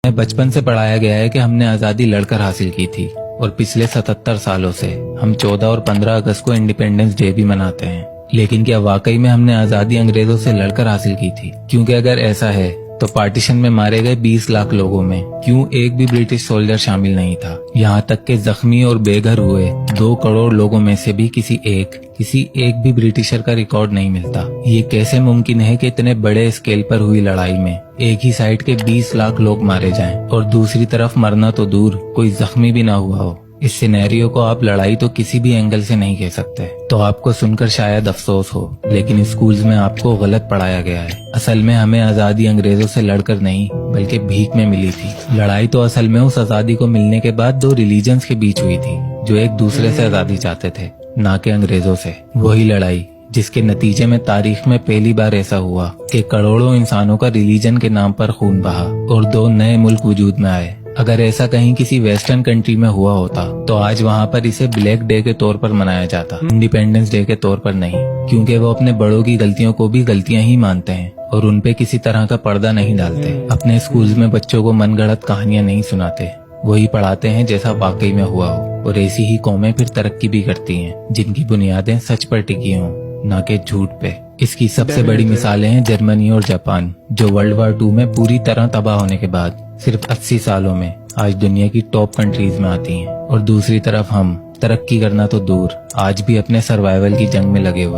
हमें बचपन से पढ़ाया गया है कि हमने आज़ादी लड़कर हासिल की थी और पिछले 77 सालों से हम 14 और 15 अगस्त को इंडिपेंडेंस डे भी मनाते हैं। लेकिन क्या वाकई में हमने आज़ादी अंग्रेजों से लड़कर हासिल की थी? क्योंकि अगर ऐसा है तो पार्टीशन में मारे गए 20 लाख लोगों में क्यों एक भी ब्रिटिश सोल्जर शामिल नहीं था? यहाँ तक के जख्मी और बेघर हुए 2 करोड़ लोगों में से भी किसी एक भी ब्रिटिशर का रिकॉर्ड नहीं मिलता। ये कैसे मुमकिन है कि इतने बड़े स्केल पर हुई लड़ाई में एक ही साइड के 20 लाख लोग मारे जाएं और दूसरी तरफ मरना तो दूर कोई जख्मी भी ना हुआ हो? इस सिनेरियो को आप लड़ाई तो किसी भी एंगल से नहीं कह सकते। तो आपको सुनकर शायद अफसोस हो, लेकिन स्कूल्स में आपको गलत पढ़ाया गया है। असल में हमें आजादी अंग्रेजों से लड़कर नहीं बल्कि भीख में मिली थी। लड़ाई तो असल में उस आजादी को मिलने के बाद 2 रिलीजन्स के बीच हुई थी जो एक दूसरे से आजादी चाहते थे, ना कि अंग्रेजों से। वही लड़ाई जिसके नतीजे में तारीख में पहली बार ऐसा हुआ कि करोड़ों इंसानों का रिलीजन के नाम पर खून बहा और 2 नए मुल्क वजूद में आए। अगर ऐसा कहीं किसी वेस्टर्न कंट्री में हुआ होता तो आज वहाँ पर इसे ब्लैक डे के तौर पर मनाया जाता, इंडिपेंडेंस डे के तौर पर नहीं। क्योंकि वो अपने बड़ों की गलतियों को भी गलतियां ही मानते हैं और उन पे किसी तरह का पर्दा नहीं डालते। अपने स्कूल्स में बच्चों को मनगढ़ंत कहानियां नहीं सुनाते, वही पढ़ाते हैं जैसा वाकई में हुआ हो। और ऐसी ही कौमें फिर तरक्की भी करती हैं जिनकी बुनियादें सच पर टिकी हों, न कि झूठ पे। इसकी सबसे बड़ी मिसालें हैं जर्मनी और जापान, जो वर्ल्ड वार 2 में पूरी तरह तबाह होने के बाद सिर्फ 80 सालों में आज दुनिया की टॉप कंट्रीज में आती हैं। और दूसरी तरफ हम तरक्की करना तो दूर आज भी अपने सर्वाइवल की जंग में लगे हुए हैं।